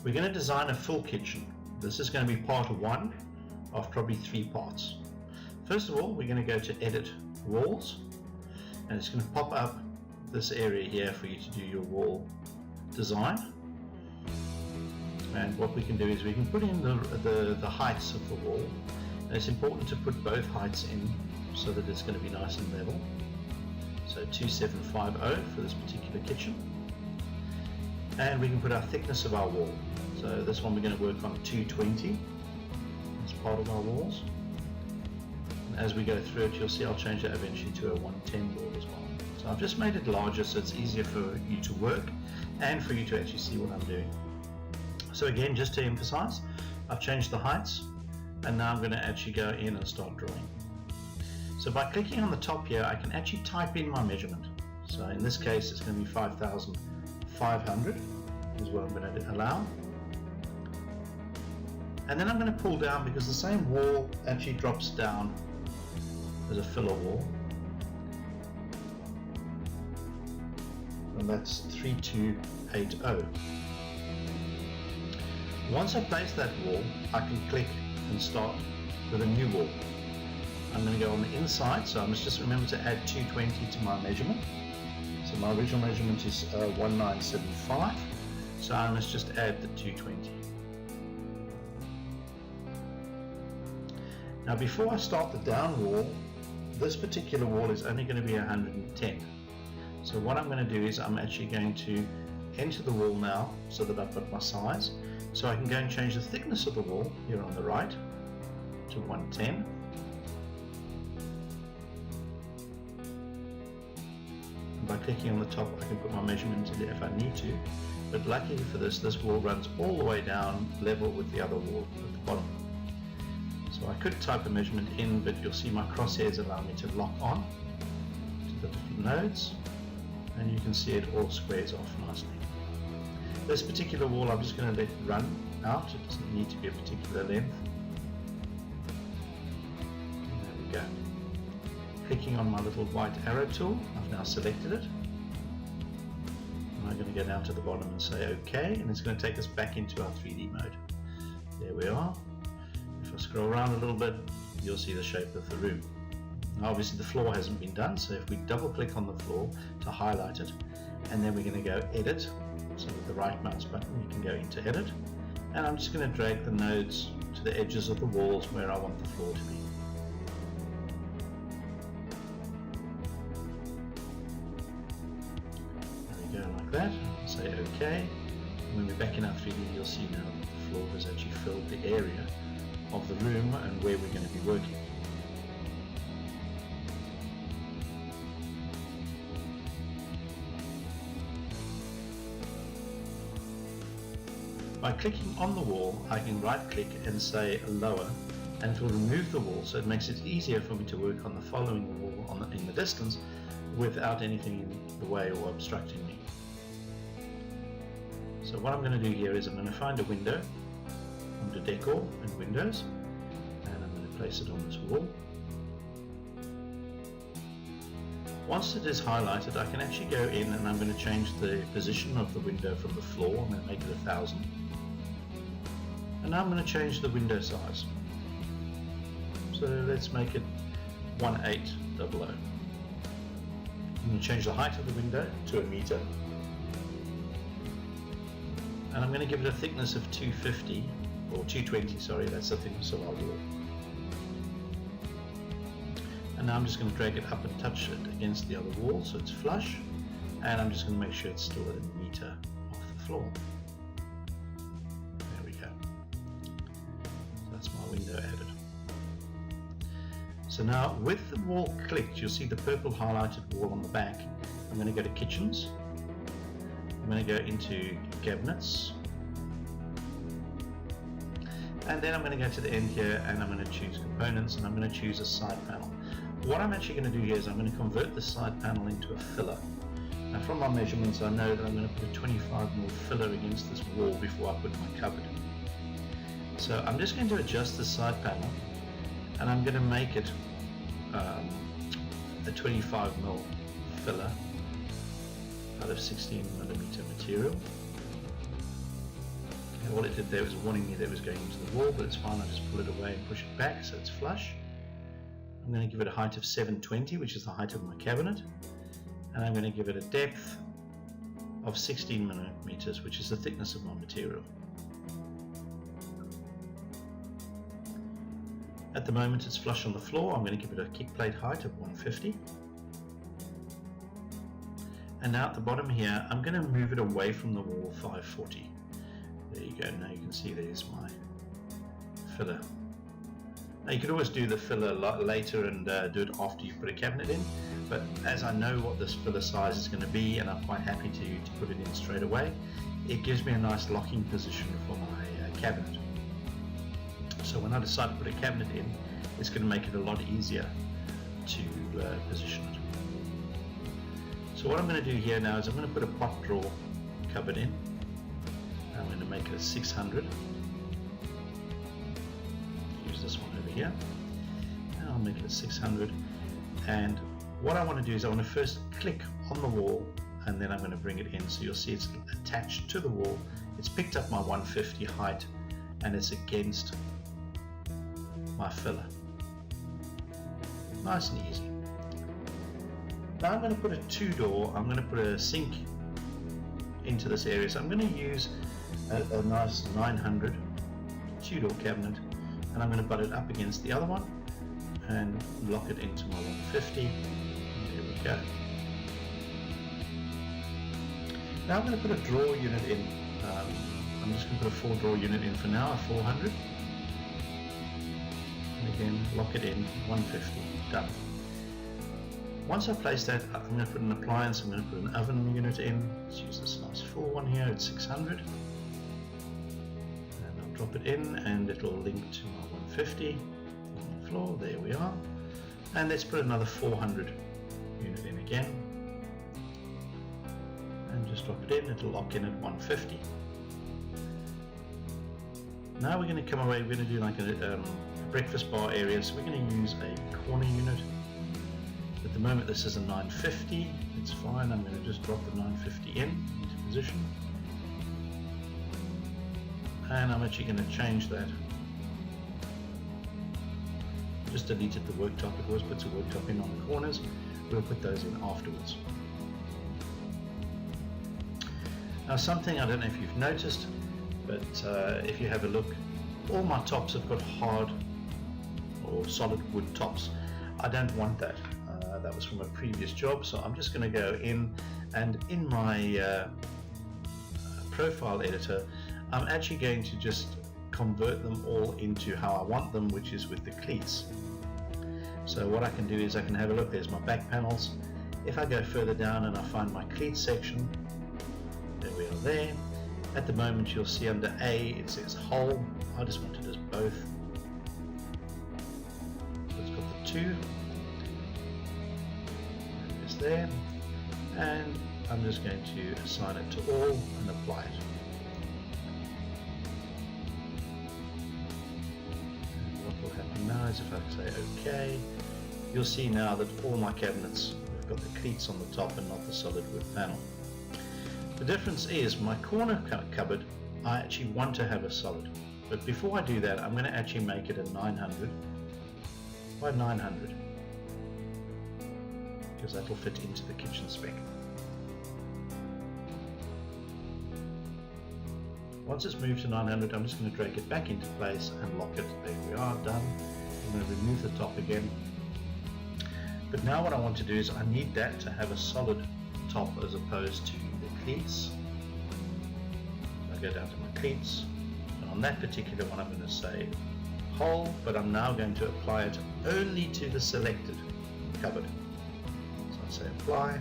We're going to design a full kitchen. This is going to be part 1 of probably 3 parts. First of all, we're going to go to edit walls, and it's going to pop up this area here for you to do your wall design. And what we can do is we can put in the heights of the wall, and it's important to put both heights in so that it's going to be nice and level. So 2750 for this particular kitchen. And we can put our thickness of our wall. So this one we're going to work on 220 as part of our walls. And as we go through it, you'll see I'll change that eventually to a 110 wall as well. So I've just made it larger so it's easier for you to work and for you to actually see what I'm doing. So again, just to emphasize, I've changed the heights, and now I'm going to actually go in and start drawing. So by clicking on the top here, I can actually type in my measurement. So in this case, it's going to be 5,500 is what I'm going to allow. And then I'm going to pull down, because the same wall actually drops down as a filler wall. And that's 3280. Once I place that wall, I can click and start with a new wall. I'm going to go on the inside, so I must just remember to add 220 to my measurement. So my original measurement is 1975, so I must just add the 220. Now before I start the down wall, this particular wall is only going to be 110. So what I'm going to do is I'm actually going to enter the wall now so that I've got my size. So I can go and change the thickness of the wall here on the right to 110. And by clicking on the top, I can put my measurement in there if I need to. But luckily for this wall runs all the way down level with the other wall at the bottom. So I could type a measurement in, but you'll see my crosshairs allow me to lock on to the different nodes, and you can see it all squares off nicely. This particular wall I'm just going to let it run out. It doesn't need to be a particular length. And there we go. Clicking on my little white arrow tool, I've now selected it. And I'm going to go down to the bottom and say OK, and it's going to take us back into our 3D mode. There we are. If I scroll around a little bit, you'll see the shape of the room. Now obviously the floor hasn't been done, so if we double click on the floor to highlight it, and then we're going to go edit, so with the right mouse button you can go into edit, and I'm just going to drag the nodes to the edges of the walls where I want the floor to be. There we go, like that. Say OK. And when we're back in our 3D, you'll see now that the floor has actually filled the area of the room and where we're going to be working. By clicking on the wall, I can right click and say lower, and it will remove the wall, so it makes it easier for me to work on the following wall in the distance without anything in the way or obstructing me. So what I'm going to do here is I'm going to find a window under Decor and Windows, and I'm going to place it on this wall. Once it is highlighted, I can actually go in and I'm going to change the position of the window from the floor. I'm going to make it 1000. And now I'm going to change the window size. So let's make it 1800. I'm going to change the height of the window to 1 meter. And I'm going to give it a thickness of 250, or 220, sorry, that's the thickness of our wall. And now I'm just going to drag it up and touch it against the other wall so it's flush, and I'm just going to make sure it's still at 1 meter off the floor. There we go. So that's my window added. So now with the wall clicked, you'll see the purple highlighted wall on the back. I'm going to go to Kitchens. I'm going to go into Cabinets. And then I'm going to go to the end here and I'm going to choose Components, and I'm going to choose a side panel. What I'm actually going to do here is I'm going to convert the side panel into a filler. Now from my measurements I know that I'm going to put a 25mm filler against this wall before I put my cupboard. So I'm just going to adjust the side panel, and I'm going to make it a 25mm filler out of 16mm material. Okay, all it did there was warning me that it was going into the wall, but it's fine. I just pull it away and push it back so it's flush. I'm going to give it a height of 720, which is the height of my cabinet, and I'm going to give it a depth of 16 millimeters, which is the thickness of my material. At the moment it's flush on the floor. I'm going to give it a kick plate height of 150. And now at the bottom here, I'm going to move it away from the wall 540. There you go. Now you can see there's my filler. Now you could always do the filler later and do it after you put a cabinet in, but as I know what this filler size is going to be and I'm quite happy to put it in straight away, it gives me a nice locking position for my cabinet. So when I decide to put a cabinet in, it's going to make it a lot easier to position it. So what I'm going to do here now is I'm going to put a pot drawer cupboard in. I'm going to make it a 600. Use this one over here. And I'll make it a 600. And what I want to do is I want to first click on the wall and then I'm going to bring it in. So you'll see it's attached to the wall. It's picked up my 150 height and it's against my filler. Nice and easy. Now I'm going to put a 2-door, I'm going to put a sink into this area. So I'm going to use a nice 900 2-door cabinet and I'm going to butt it up against the other one and lock it into my 150. There we go. Now I'm going to put a drawer unit in. I'm just going to put a 4-drawer unit in for now, a 400. And again, lock it in, 150, done. Once I place that, I'm going to put an appliance, I'm going to put an oven unit in. Let's use this nice full one here, it's 600. And I'll drop it in and it'll link to my 150 on the floor, there we are. And let's put another 400 unit in again. And just drop it in, it'll lock in at 150. Now we're going to come away, we're going to do like a breakfast bar area, so we're going to use a corner unit. At the moment this is a 950, it's fine, I'm going to just drop the 950 into position. And I'm actually going to change that. Just deleted the worktop, it always puts a worktop in on the corners, we'll put those in afterwards. Now something, I don't know if you've noticed, but if you have a look, all my tops have got hard or solid wood tops. I don't want that. That was from a previous job, so I'm just going to go in and in my profile editor I'm actually going to just convert them all into how I want them, which is with the cleats. So what I can do is I can have a look, there's my back panels. If I go further down and I find my cleat section, there we are there. At the moment you'll see under A it says whole, I just want it as both. So it's got the 2. There, and I'm just going to assign it to all and apply it. And what will happen now is if I say OK, you'll see now that all my cabinets have got the cleats on the top and not the solid wood panel. The difference is my corner cupboard, I actually want to have a solid, but before I do that I'm going to actually make it a 900 by 900. Because that will fit into the kitchen spec. Once it's moved to 900, I'm just going to drag it back into place and lock it. There we are, done. I'm going to remove the top again. But now what I want to do is I need that to have a solid top as opposed to the cleats. I go down to my cleats, and on that particular one I'm going to say whole, but I'm now going to apply it only to the selected cupboard. Say apply.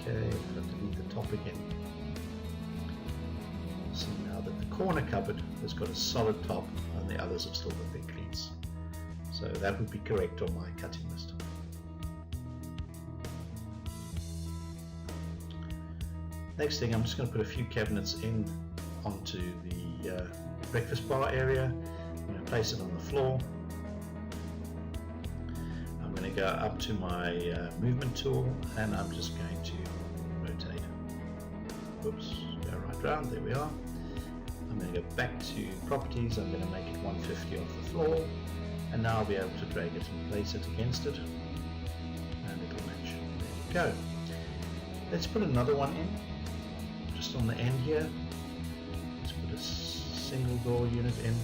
Okay, if I delete the top again. See now that the corner cupboard has got a solid top and the others have still got their cleats. So that would be correct on my cutting list. Next thing, I'm just going to put a few cabinets in onto the breakfast bar area. I'm going to place it on the floor. I'm going to go up to my movement tool and I'm just going to rotate. Whoops, go right right round, there we are. I'm going to go back to properties, I'm going to make it 150 off the floor, and now I'll be able to drag it and place it against it, and it'll match. There you go. Let's put another one in, just on the end here. Let's put a single door unit in.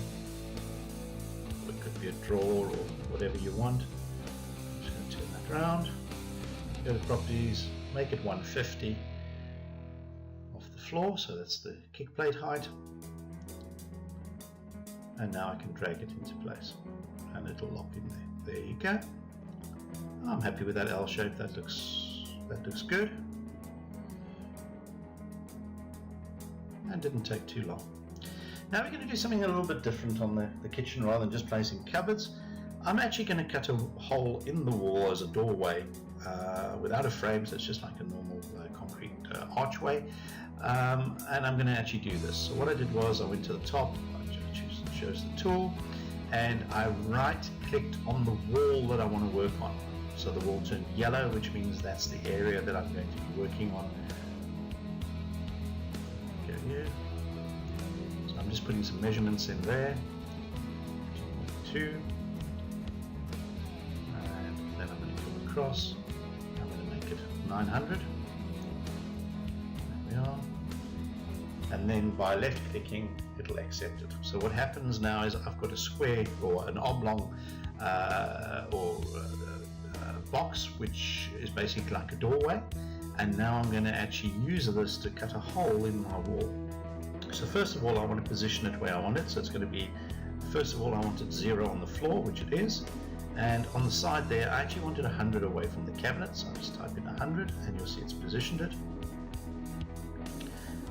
It could be a drawer or whatever you want. I'm just going to turn that around, go to properties, make it 150 off the floor, so that's the kick plate height. And now I can drag it into place and it'll lock in there. There you go. I'm happy with that L shape. That looks good. And didn't take too long. Now we're going to do something a little bit different on the kitchen. Rather than just placing cupboards, I'm actually going to cut a hole in the wall as a doorway without a frame, so it's just like a normal concrete archway. And I'm going to actually do this. So what I did was I went to the top, shows the tool, and I right clicked on the wall that I want to work on. So the wall turned yellow, which means that's the area that I'm going to be working on. Go here. So I'm just putting some measurements in there. 2.2, and then I'm going to go across. I'm going to make it 900. There we are. And then by left clicking, it'll accept it. So what happens now is I've got a square or an oblong box, which is basically like a doorway, and now I'm going to actually use this to cut a hole in my wall. So first of all, I want to position it where I want it. So it's going to be, first of all, I want it 0 on the floor, which it is, and on the side there I actually wanted 100 away from the cabinet, so I'll just type in 100 and you'll see it's positioned it.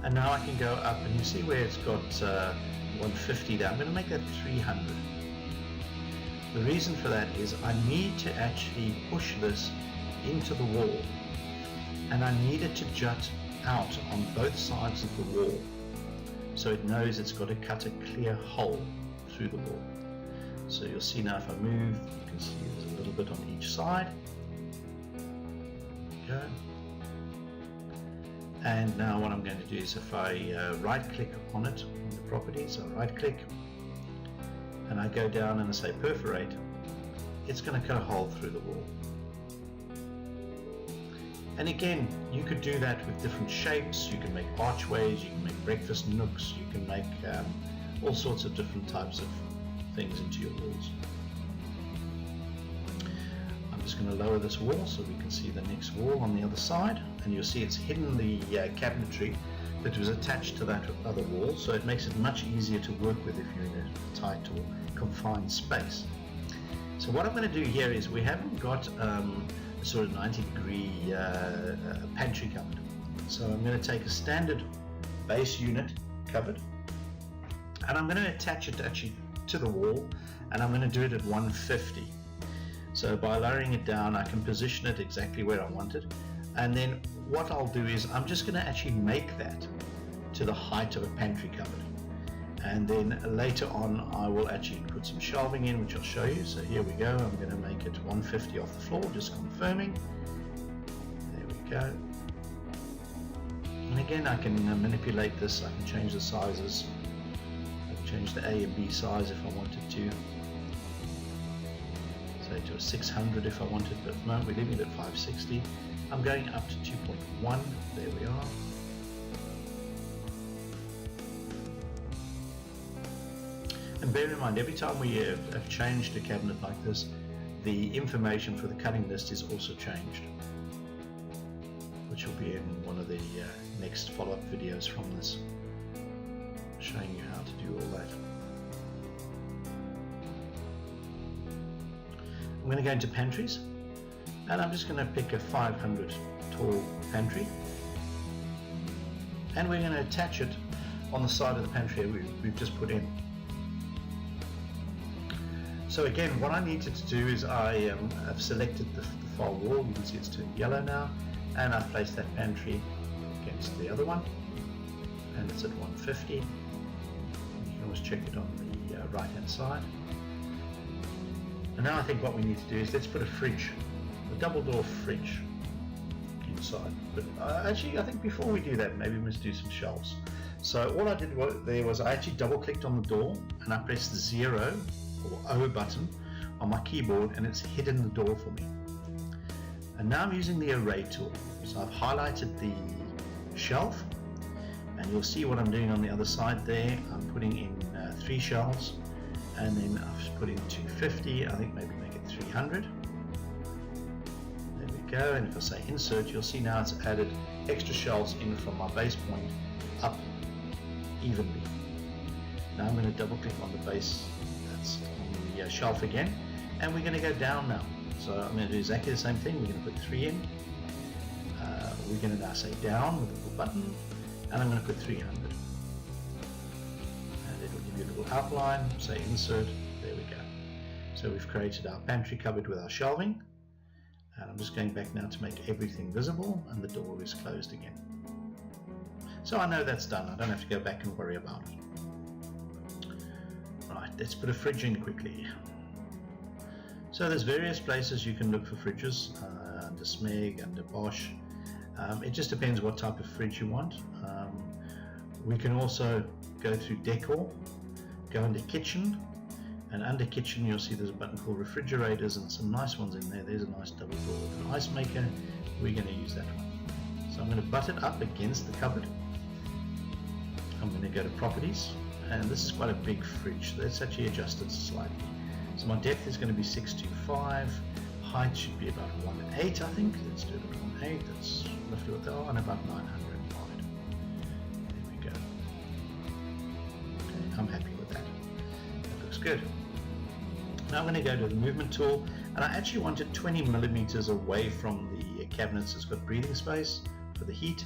And now I can go up, and you see where it's got 150 there. I'm going to make that 300. The reason for that is I need to actually push this into the wall, and I need it to jut out on both sides of the wall, so it knows it's got to cut a clear hole through the wall. So you'll see now if I move, you can see there's a little bit on each side. There we go. And now what I'm going to do is if I right click on it, on the properties, I right click and I go down and I say perforate, it's going to cut a hole through the wall. And again, you could do that with different shapes. You can make archways, you can make breakfast nooks, you can make all sorts of different types of things into your walls. I'm just going to lower this wall so we can see the next wall on the other side, and you'll see it's hidden the cabinetry that was attached to that other wall, so it makes it much easier to work with if you're in a tight or confined space. So what I'm going to do here is we haven't got a sort of 90-degree pantry cupboard, so I'm going to take a standard base unit cupboard and I'm going to attach it actually to the wall, and I'm going to do it at 150. So by lowering it down, I can position it exactly where I want it, and then what I'll do is I'm just going to actually make that to the height of a pantry cupboard, and then later on I will actually put some shelving in, which I'll show you. So here we go, I'm going to make it 150 off the floor, just confirming. There we go. And again, I can manipulate this, I can change the sizes, I can change the A and B size if I wanted to. Say to a 600 if I wanted, but no, we're leaving it at 560. I'm going up to 2.1, there we are. And bear in mind, every time we have changed a cabinet like this, the information for the cutting list is also changed, which will be in one of the next follow-up videos from this, showing you how to do all that. I'm going to go into pantries, and I'm just going to pick a 500 tall pantry, and we're going to attach it on the side of the pantry we've just put in. So again, what I needed to do is I have selected the far wall. You can see it's turned yellow now, and I've placed that pantry against the other one, and it's at 150. You can always check it on the right hand side. And now I think what we need to do is let's put a fridge, a double door fridge inside. But actually I think before we do that, maybe we must do some shelves. So all I did there was I actually double clicked on the door and I pressed the 0 or O button on my keyboard, and it's hidden the door for me. And now I'm using the array tool. So I've highlighted the shelf, and you'll see what I'm doing on the other side there. I'm putting in 3 shelves, and then I've put in 250. I think maybe make it 300. There we go. And if I say insert, you'll see now it's added extra shelves in from my base point up evenly. Now I'm going to double click on the base, that's on the shelf again, and we're going to go down now. So I'm going to do exactly the same thing. We're going to put 3 in. We're going to now say down with a little button, and I'm going to put 300. And it'll give you a little outline, say insert, there we go. So we've created our pantry cupboard with our shelving, and I'm just going back now to make everything visible, and the door is closed again. So I know that's done. I don't have to go back and worry about it. Right, let's put a fridge in quickly. So there's various places you can look for fridges, under Smeg, under Bosch. It just depends what type of fridge you want. We can also go through decor, go into kitchen, and under kitchen you'll see there's a button called refrigerators and some nice ones in there. There's a nice double door with an ice maker. We're going to use that one. So I'm going to butt it up against the cupboard. I'm going to go to properties, and this is quite a big fridge. Let's actually adjust it slightly. So my depth is going to be 625, height should be about 1.8 I think. Let's do it at 1.8, that's roughly what they are, and about 900 wide. There we go. Okay, I'm happy with that. That looks good. Now I'm going to go to the movement tool, and I actually want it 20 millimeters away from the cabinets. It's got breathing space for the heat.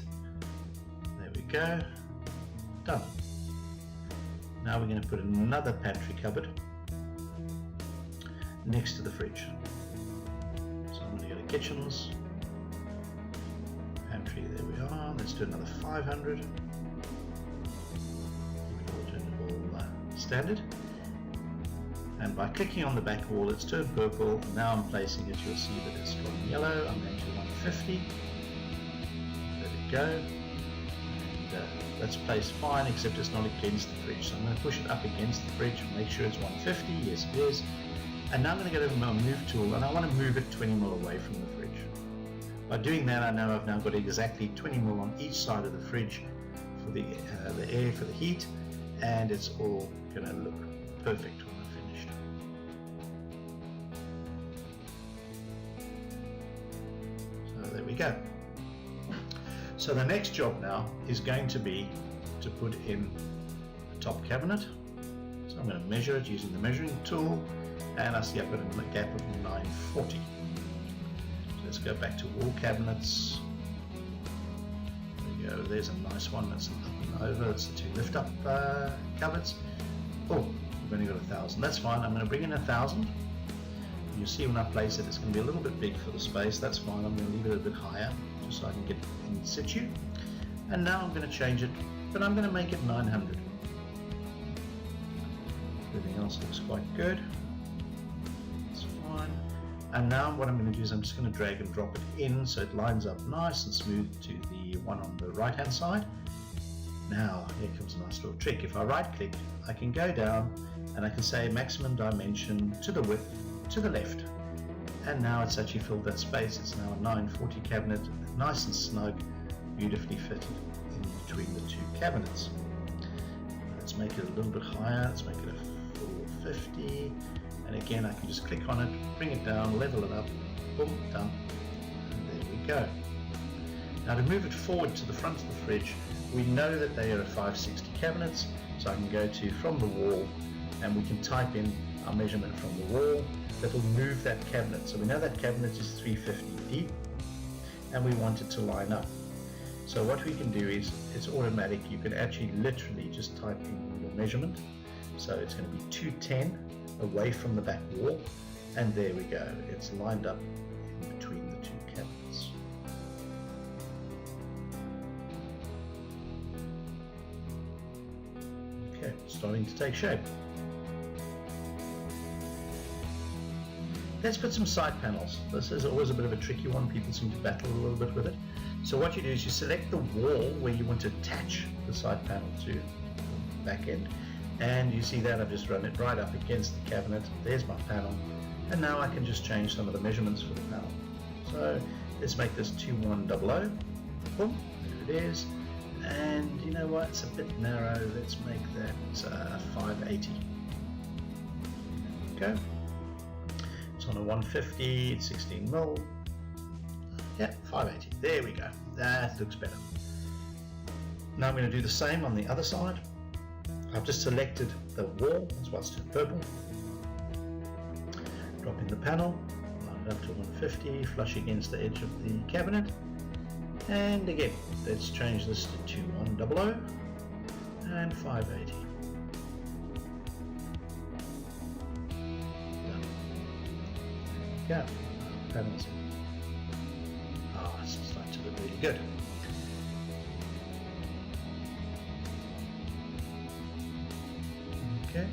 There we go. Done. Now we're going to put another pantry cupboard next to the fridge. So I'm going to go to kitchens, pantry, there we are. Let's do another 500. We'll turn it all standard. And by clicking on the back wall, it's turned purple. Now I'm placing it, you'll see that it's gone yellow. I'm going to 150. There we go. And that's placed fine, except it's not against the fridge. So I'm going to push it up against the fridge and make sure it's 150. Yes, it is. And now I'm going to go to my move tool, and I want to move it 20 mil away from the fridge. By doing that, I know I've now got exactly 20 mil on each side of the fridge for the air, for the heat, and it's all going to look perfect when I'm finished. So there we go. So the next job now is going to be to put in the top cabinet. So I'm going to measure it using the measuring tool, and I see I've got a gap of 940. So let's go back to wall cabinets. There we go, there's a nice one, that's an up and over, it's the 2 lift up cupboards. Oh, we've only got 1,000, that's fine. I'm going to bring in 1,000. You see when I place it, it's going to be a little bit big for the space. That's fine, I'm going to leave it a bit higher just so I can get in situ. And now I'm going to change it, but I'm going to make it 900. Everything else looks quite good. That's fine. And now what I'm going to do is I'm just going to drag and drop it in so it lines up nice and smooth to the one on the right hand side. Now here comes a nice little trick. If I right click, I can go down and I can say maximum dimension to the width to the left. And now it's actually filled that space. It's now a 940 cabinet, nice and snug, beautifully fitted in between the 2 cabinets. Let's make it a little bit higher. Let's make it a 450. And again, I can just click on it, bring it down, level it up, boom, done. And there we go. Now to move it forward to the front of the fridge, we know that they are 560 cabinets, so I can go to from the wall and we can type in our measurement from the wall. That'll move that cabinet. So we know that cabinet is 350 deep and we want it to line up. So what we can do is, it's automatic. You can actually literally just type in your measurement. So it's going to be 210 away from the back wall, and there we go. It's lined up in between the 2 cabinets. Okay, starting to take shape. Let's put some side panels. This is always a bit of a tricky one. People seem to battle a little bit with it. So what you do is you select the wall where you want to attach the side panel to the back end, and you see that I've just run it right up against the cabinet. There's my panel, and now I can just change some of the measurements for the panel. So let's make this 2100. Boom, there it is. And you know what, it's a bit narrow. Let's make that 580. Go. It's on a 150, it's 16 mil. Yeah, 580. There we go. That looks better. Now I'm going to do the same on the other side. I've just selected the wall. That's why it's turned purple. Drop in the panel, line it up to 150, flush against the edge of the cabinet. And again, let's change this to 2100 and 580. Go. Panels. It's starting to look really good. Okay.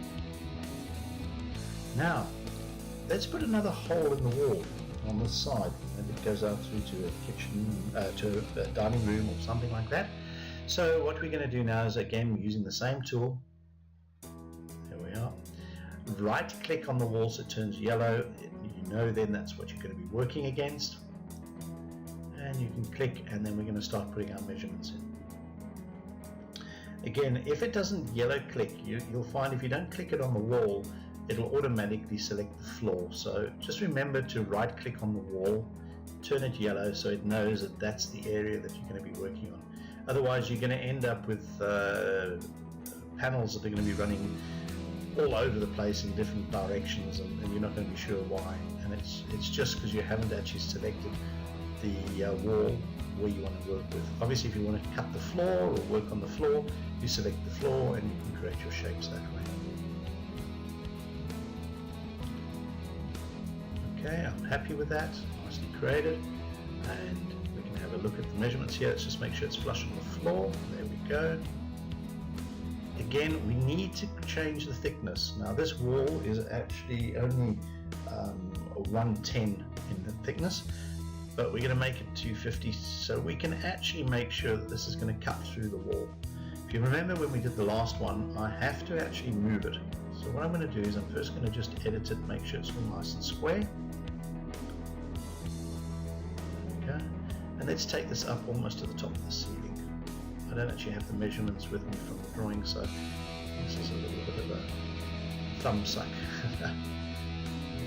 Now, let's put another hole in the wall on this side, and it goes out through to a kitchen, to a dining room or something like that. So what we're going to do now is, again, using the same tool. There we are. Right click on the wall so it turns yellow. You know then that's what you're going to be working against. And you can click, and then we're going to start putting our measurements in. Again, if it doesn't yellow click, you'll find if you don't click it on the wall, it'll automatically select the floor. So just remember to right click on the wall, turn it yellow so it knows that that's the area that you're going to be working on. Otherwise you're going to end up with panels that are going to be running all over the place in different directions, and you're not going to be sure why. And it's just because you haven't actually selected the wall where you want to work with. Obviously if you want to cut the floor or work on the floor, you select the floor and you can create your shapes that way. Okay, I'm happy with that, nicely created, and we can have a look at the measurements here. Let's just make sure it's flush on the floor. There we go. Again, we need to change the thickness. Now this wall is actually only 110 in the thickness, but we're going to make it 250 so we can actually make sure that this is going to cut through the wall. If you remember when we did the last one, I have to actually move it. So what I'm going to do is I'm first going to just edit it, make sure it's all nice and square. There we go. And let's take this up almost to the top of the ceiling. I don't actually have the measurements with me from the drawing, so this is a little bit of a thumb suck. There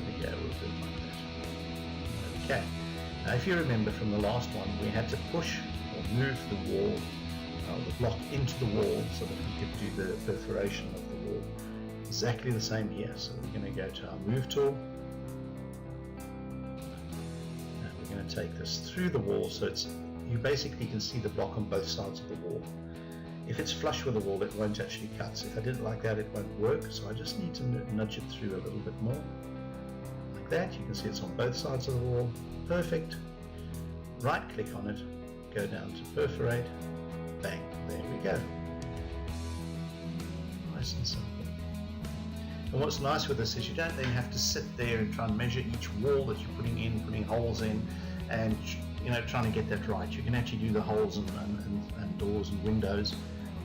we go, we'll do it like that. Okay. Now if you remember from the last one, we had to push or move the wall, the block into the wall so that we could do the perforation of the wall. Exactly the same here. So we're going to go to our move tool, and we're going to take this through the wall so you basically can see the block on both sides of the wall. If it's flush with the wall, it won't actually cut. So if I did it like that, it won't work. So I just need to nudge it through a little bit more. Like that, you can see it's on both sides of the wall. Perfect. Right click on it, go down to perforate, bang, there we go. Nice and simple. And what's nice with this is you don't then have to sit there and try and measure each wall that you're putting holes in, and trying to get that right. You can actually do the holes and doors and windows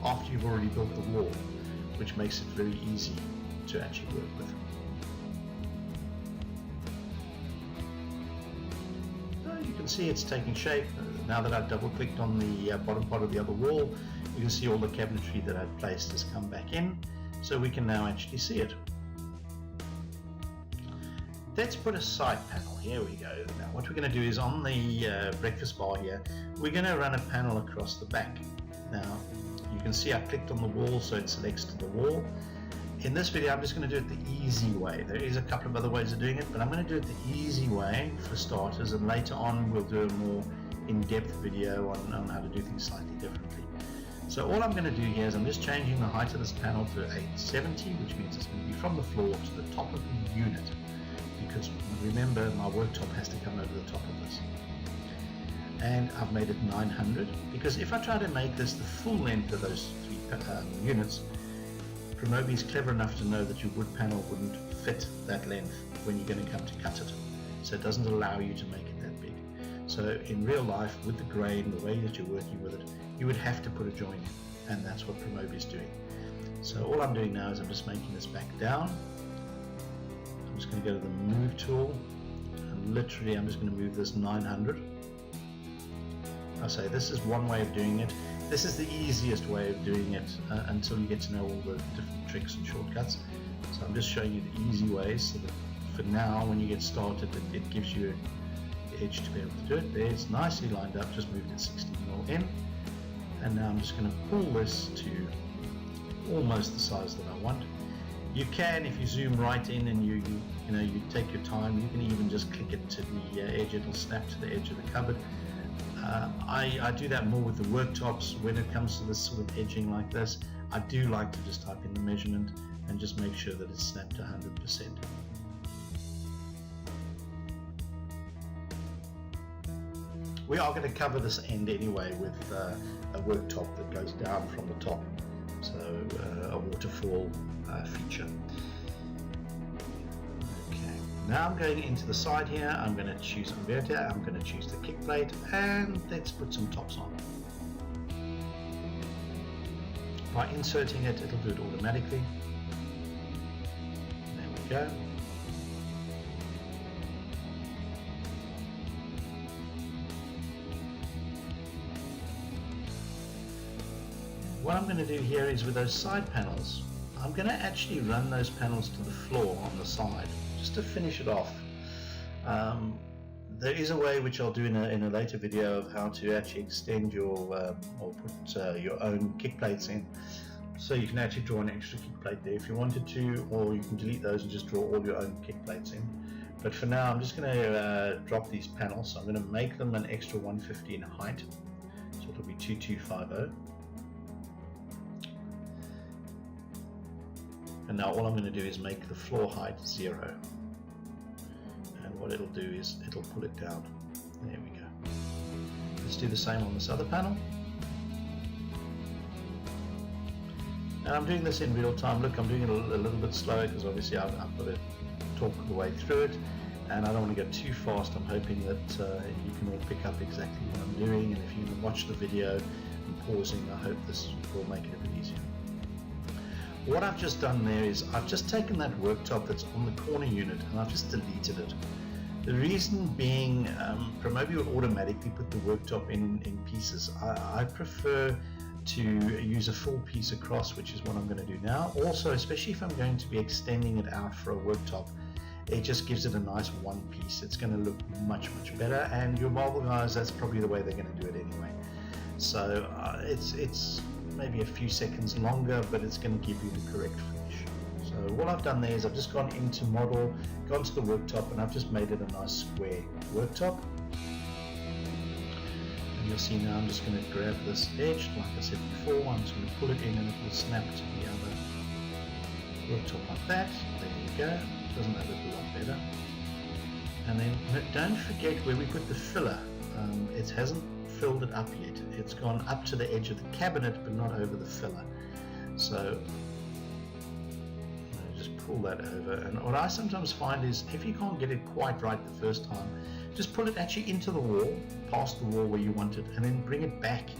after you've already built the wall, which makes it very easy to actually work with. You can see it's taking shape. Now that I've double clicked on the bottom part of the other wall, you can see all the cabinetry that I've placed has come back in, so we can now actually see it. Let's put a side panel. Here we go. Now what we're going to do is on the breakfast bar here, we're going to run a panel across the back. Now you can see I clicked on the wall so it selects to the wall. In this video I'm just going to do it the easy way. There is a couple of other ways of doing it, but I'm going to do it the easy way for starters, and later on we'll do a more in-depth video on how to do things slightly differently. So all I'm going to do here is I'm just changing the height of this panel to 870, which means it's going to be from the floor to the top of the unit, because remember my worktop has to come over the top of this. And I've made it 900, because if I try to make this the full length of those three units, Promob is clever enough to know that your wood panel wouldn't fit that length when you're going to come to cut it. So it doesn't allow you to make it that big. So in real life, with the grain, the way that you're working with it, you would have to put a joint in, and that's what Promob is doing. So all I'm doing now is I'm just making this back down. I'm just going to go to the move tool, and literally I'm just going to move this 900. I say this is one way of doing it. This is the easiest way of doing it until you get to know all the different tricks and shortcuts. So I'm just showing you the easy ways, so that for now, when you get started, it gives you the edge to be able to do it. There, it's nicely lined up, just moved it 16mm in. And now I'm just going to pull this to almost the size that I want. You can, if you zoom right in and you take your time, you can even just click it to the edge. It'll snap to the edge of the cupboard. I do that more with the worktops. When it comes to this sort of edging like this, I do like to just type in the measurement and just make sure that it's snapped to 100%. We are going to cover this end anyway with a worktop that goes down from the top, so a waterfall feature. Okay, now I'm going into the side here. I'm going to choose inverter, I'm going to choose the kick plate, and let's put some tops on. By inserting it, it'll do it automatically. There we go. What I'm going to do here is with those side panels, I'm going to actually run those panels to the floor on the side, just to finish it off. There is a way, which I'll do in a later video, of how to actually extend your or put your own kick plates in. So you can actually draw an extra kick plate there if you wanted to, or you can delete those and just draw all your own kick plates in. But for now, I'm just going to drop these panels. So I'm going to make them an extra 150 in height, so it'll be 2250. And now all I'm going to do is make the floor height 0. And what it'll do is it'll pull it down. There we go. Let's do the same on this other panel. And I'm doing this in real time. Look, I'm doing it a little bit slower because obviously I've got to talk the way through it. And I don't want to go too fast. I'm hoping that you can all pick up exactly what I'm doing. And if you can watch the video and pausing, I hope this will make it a bit easier. What I've just done there is I've just taken that worktop that's on the corner unit and I've just deleted it. The reason being, Promob will automatically put the worktop in pieces. I prefer to use a full piece across, which is what I'm going to do now. Also, especially if I'm going to be extending it out for a worktop, it just gives it a nice one piece. It's going to look much better, and your marble guys, that's probably the way they're going to do it anyway. So it's maybe a few seconds longer, but it's going to give you the correct finish. So what I've done there is I've just gone into model, gone to the worktop, and I've just made it a nice square worktop. And you'll see now I'm just going to grab this edge, like I said before. I'm just going to pull it in and it will snap to the other worktop like that. There you go. Doesn't that look a lot better? And then don't forget where we put the filler. It hasn't filled it up yet. It's gone up to the edge of the cabinet, but not over the filler. So just pull that over. And what I sometimes find is if you can't get it quite right the first time, just pull it actually into the wall, past the wall where you want it, and then bring it back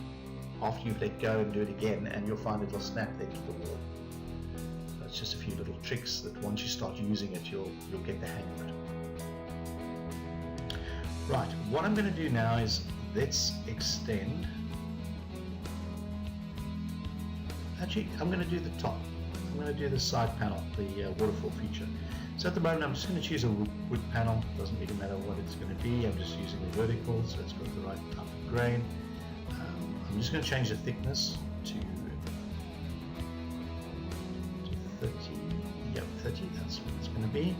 after you've let go and do it again, and you'll find it'll snap there to the wall. So it's just a few little tricks that once you start using it, you'll get the hang of it. Right, what I'm going to do now is let's extend. Actually, I'm going to do the top. I'm going to do the side panel, the waterfall feature. So at the moment I'm just going to choose a wood panel. Doesn't really matter what it's going to be. I'm just using the vertical, so it's got the right type of grain. I'm just going to change the thickness to 30. Yep, 30. That's what it's going to be.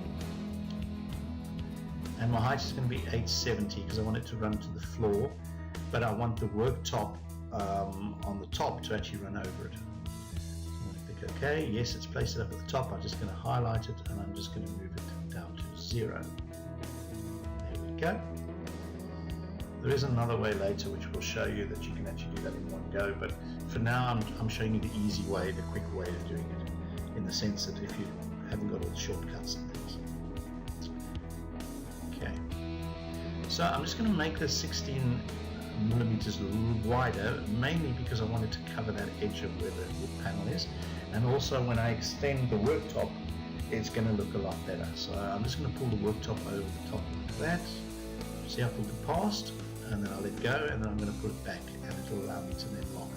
And my height is going to be 870 because I want it to run to the floor, but I want the worktop on the top to actually run over it. Okay, yes, it's placed it up at the top. I'm just going to highlight it and I'm just going to move it down to 0. There we go. There is another way later which will show you that you can actually do that in one go, but for now I'm showing you the easy way, the quick way of doing it, in the sense that if you haven't got all the shortcuts and things. Okay, So I'm just going to make this 16 millimeters wider, mainly because I wanted to cover that edge of where the wood panel is, and also when I extend the worktop it's going to look a lot better. So I'm just going to pull the worktop over the top like that. See, I pulled it past and then I'll let go, and then I'm going to put it back and it'll allow me to then lock.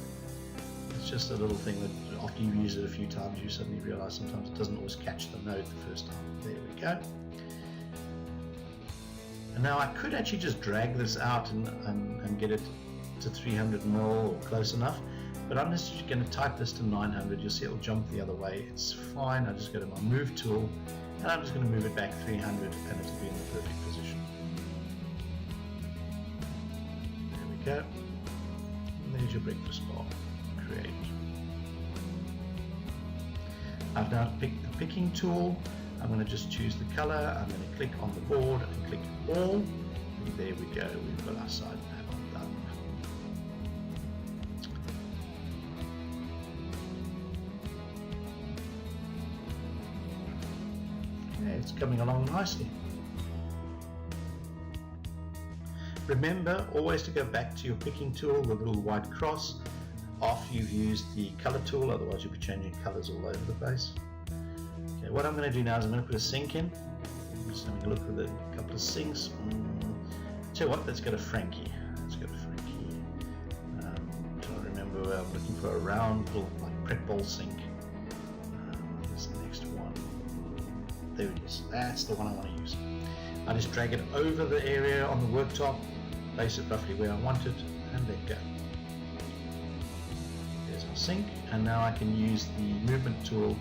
It's just a little thing that after you use it a few times you suddenly realize sometimes it doesn't always catch the note the first time. There we go. And now I could actually just drag this out and get it to 300 mil or close enough, but I'm just going to type this to 900. You'll see it'll jump the other way. It's fine. I just go to my move tool and I'm just going to move it back 300 and it'll be in the perfect position. There we go. And there's your breakfast bar. Create. I've now picked the picking tool. I'm going to just choose the color. I'm going to click on the board and click all. And there we go. We've got our side panel done. Okay, it's coming along nicely. Remember always to go back to your picking tool, the little white cross, after you've used the color tool, otherwise you'll be changing colors all over the place. Okay, what I'm going to do now is I'm going to put a sink in. I'm just having a look at a couple of sinks. Tell you what, let's get a Frankie. Let's get a Frankie. I'm trying to remember where I'm looking for a round little like prep bowl sink. This is the next one. There it is. That's the one I want to use. I just drag it over the area on the worktop, place it roughly where I want it, and let go. There's our sink, and now I can use the movement tool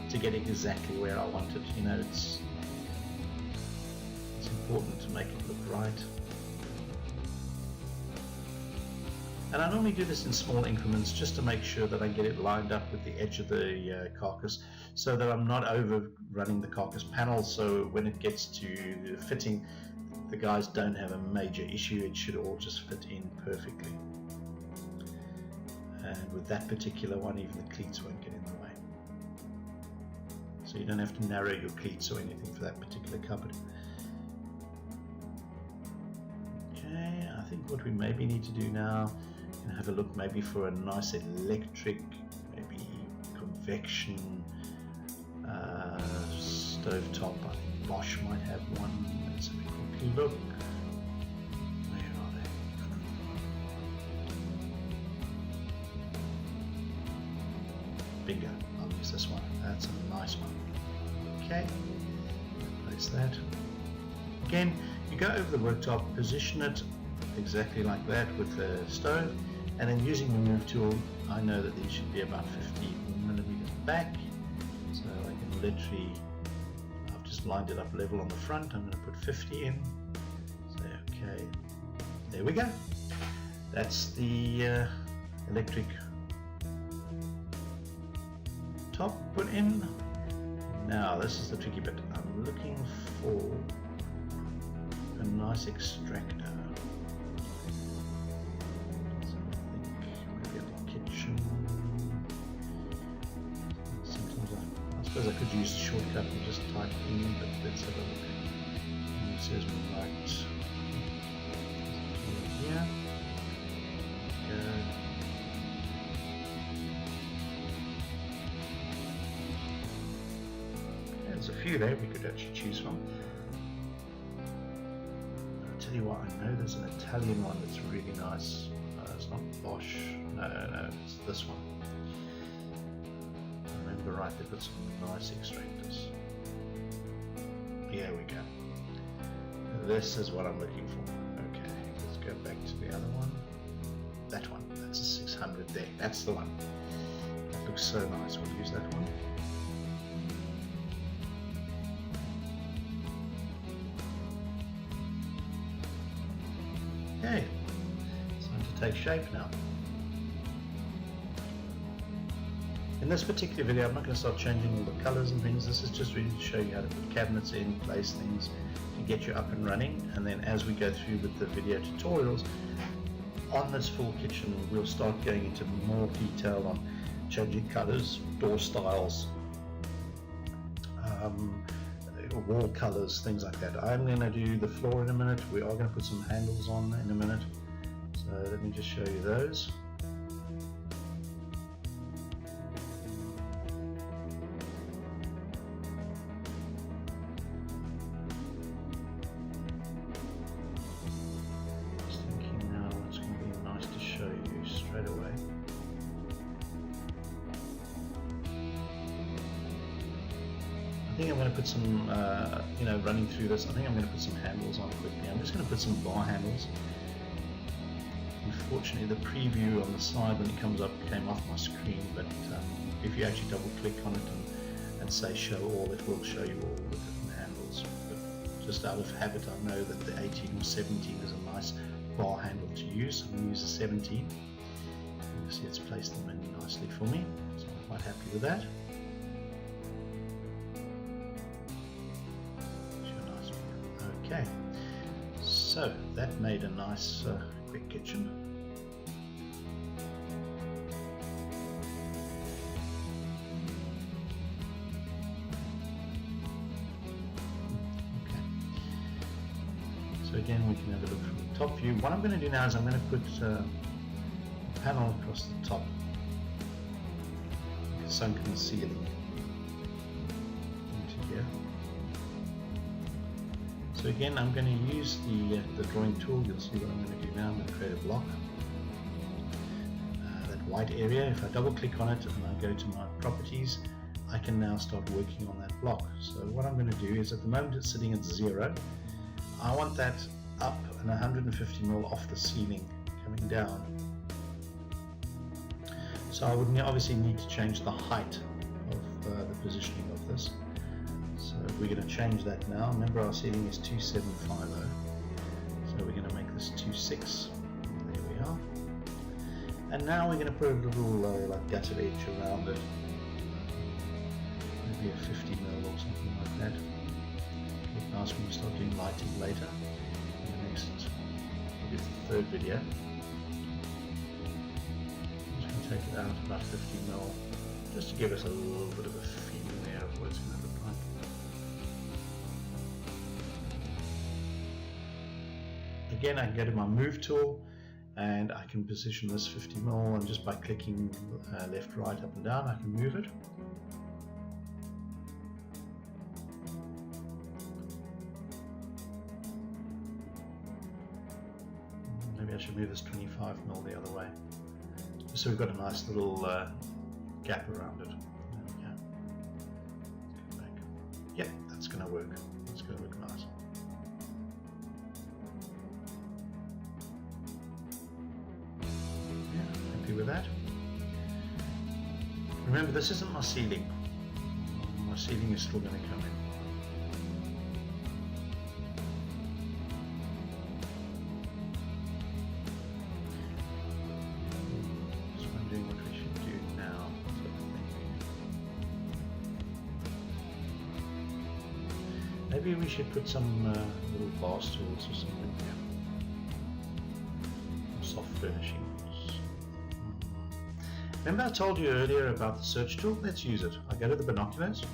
to get it exactly where I want it. You know, it's important to make it look right. And I normally do this in small increments just to make sure that I get it lined up with the edge of the carcass, so that I'm not overrunning the carcass panel, so when it gets to the fitting, the guys don't have a major issue. It should all just fit in perfectly. And with that particular one, even the cleats won't get in the way. So you don't have to narrow your cleats or anything for that particular cupboard. Okay, I think what we maybe need to do now, and have a look maybe for a nice electric, maybe convection stovetop. I think Bosch might have one. Let's have a quick look. Where are they? Bingo, I'll use this one. That's a nice one. Okay, place that. Again, you go over the worktop, position it exactly like that with the stove, and then using the move tool, I know that these should be about 50 millimeters back, so I can literally, I've just lined it up level on the front. I'm going to put 50 in. So okay, there we go. That's the electric top put in. Now this is the tricky bit. I'm looking for a nice extractor. So I think maybe at the kitchen. Sometimes I suppose I could use the shortcut and just type in, but let's have a look. And it says right here. There's a few there we could actually choose from. I'll tell you what, I know there's an Italian one that's really nice. It's not Bosch, no, it's this one. I remember right, they've got some nice extractors. Here we go. This is what I'm looking for. Okay, let's go back to the other one. That one, that's a 600 there, that's the one. That looks so nice, we'll use that one. Okay, it's time to take shape now. In this particular video, I'm not going to start changing all the colors and things. This is just really to show you how to put cabinets in, place things, to get you up and running. And then as we go through with the video tutorials, on this full kitchen, we'll start going into more detail on changing colors, door styles, wall colors, things like that. I'm going to do the floor in a minute. We are going to put some handles on in a minute. So let me just show you those. Just thinking now what's going to be nice to show you straight away. I think I'm going to put some, running through this, I think I'm going to put some handles on quickly. I'm just going to put some bar handles. Unfortunately, the preview on the side when it comes up came off my screen, but if you actually double click on it and say show all, it will show you all the different handles. But just out of habit, I know that the 18 or 17 is a nice bar handle to use. I'm going to use a 17. You can see it's placed them in nicely for me, so I'm quite happy with that. Okay, so that made a nice quick kitchen. Okay, so again we can have a look from the top view. What I'm going to do now is I'm going to put a panel across the top, a sunken ceiling into here. So again, I'm going to use the drawing tool. You'll see what I'm going to do now. I'm going to create a block. That white area, if I double click on it and I go to my properties, I can now start working on that block. So what I'm going to do is, at the moment it's sitting at 0. I want that up and 150 mil off the ceiling coming down. So I would obviously need to change the height of the positioning of this. So we're going to change that now. Remember, our ceiling is 2750, so we're going to make this 26. There we are. And now we're going to put a little like gutter edge around it, maybe a 50 mil or something like that. Look nice when we start doing lighting later in the next, maybe the third video. I'm just going to take it out about 50 mil, just to give us a little bit of a feeling there of what it's going to look like. Again, I can go to my move tool and I can position this 50 mil, and just by clicking left, right, up and down, I can move it. Maybe I should move this 25 mil the other way, just so we've got a nice little gap around it. There we go. Let's go back. Yep, that's going to work. That's going to look nice. With that. Remember, this isn't my ceiling. My ceiling is still going to come in. Just wondering what we should do now. Maybe we should put some little bar stools or something here. Soft furnishing. Remember I told you earlier about the search tool? Let's use it. I go to the binoculars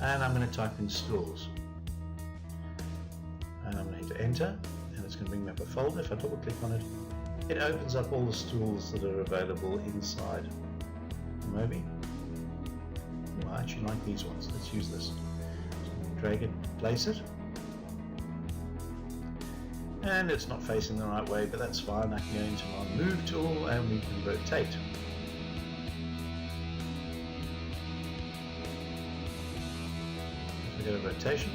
and I'm going to type in stools. And I'm going to hit enter, and it's going to bring me up a folder. If I double click on it, it opens up all the stools that are available inside Promob. Oh, I actually like these ones. Let's use this. So drag it, place it. And it's not facing the right way, but that's fine. I can go into my move tool and we can rotate. If we go to rotation,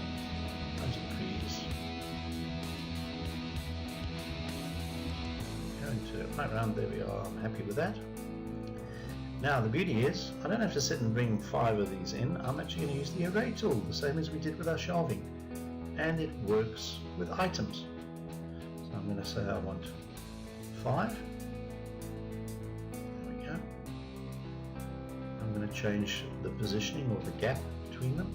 let's increase. Going to right around, there we are. I'm happy with that. Now the beauty is, I don't have to sit and bring 5 of these in. I'm actually going to use the array tool, the same as we did with our shelving, and it works with items. So I'm going to say I want 5. There we go. I'm going to change the positioning or the gap between them.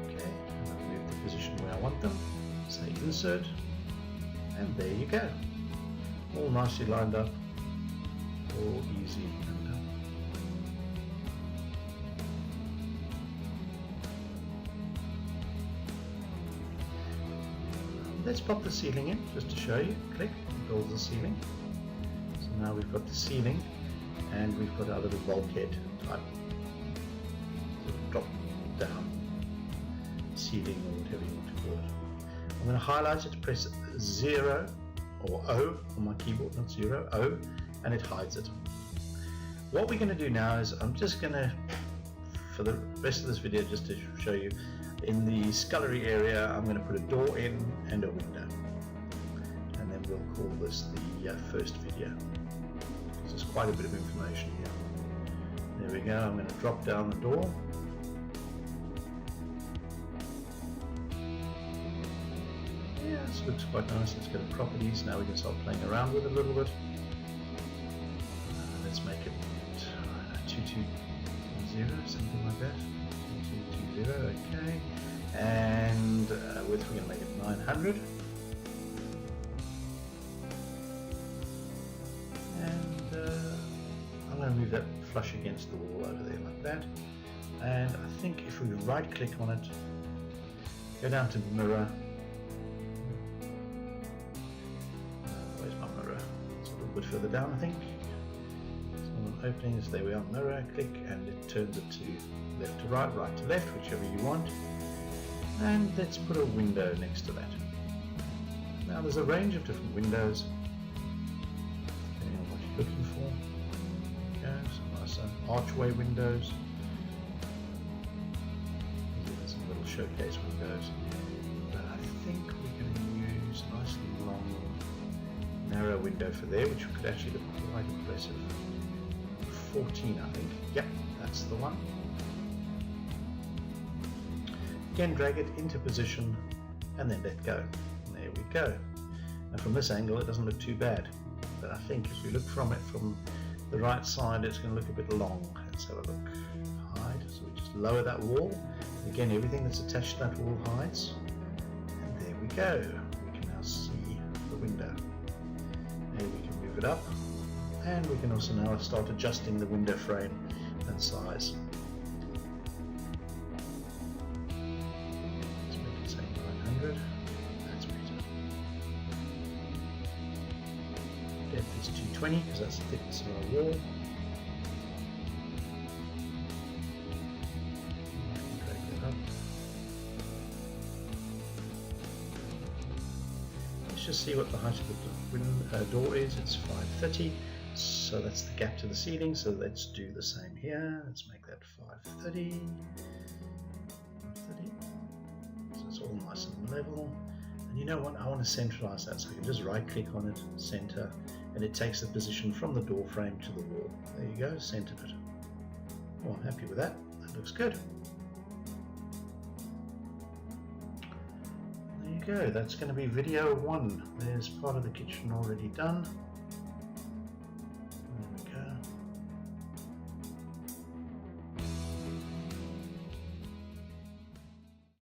Okay, and I'll move the position where I want them. Say insert, and there you go. All nicely lined up, all easy and done. let's pop the ceiling in just to show you. Click, build the ceiling. So now we've got the ceiling and we've got our little bulkhead type drop down ceiling or whatever you want to call it. I'm going to highlight it, press 0 or O on my keyboard, not 0, O, and it hides it. What we're going to do now is I'm just going to, for the rest of this video, just to show you, in the scullery area I'm going to put a door in and a window, and then we'll call this the first video, because there's quite a bit of information here. There we go. I'm going to drop down the door. Yeah, this looks quite nice. Let's go to properties. Now we can start playing around with it a little bit. Let's make it 2220, something like that. 2220, okay. And width, we're going to make it 900. And I'm going to move that flush against the wall over there like that. And I think if we right click on it, go down to mirror. Where's my mirror? It's a little bit further down, I think. Openings, there we are, mirror, click, and it turns it to left to right, right to left, whichever you want. And let's put a window next to that. Now there's a range of different windows depending on what you're looking for. There we go, some nice archway windows. There's some little showcase windows. But I think we're going to use a nice long narrow window for there, which could actually look quite impressive. 14, I think. Yep, that's the one. Again, drag it into position and then let go. There we go. Now from this angle it doesn't look too bad, but I think if we look from it from the right side it's going to look a bit long. Let's have a look. Hide. So we just lower that wall. Again, everything that's attached to that wall hides. And there we go. We can now see the window. There we can move it up. And we can also now start adjusting the window frame and size. Let's make it say 900. That's better. Depth is 220 because that's the thickness of our wall. Drag that up. Let's just see what the height of the door is. It's 530. So that's the gap to the ceiling, so let's do the same here. Let's make that 530. 530. So it's all nice and level. And you know what? I want to centralize that, so you can just right click on it, center, and it takes the position from the door frame to the wall. There you go, centered it. Oh, I'm happy with that. That looks good. There you go. That's going to be video 1. There's part of the kitchen already done.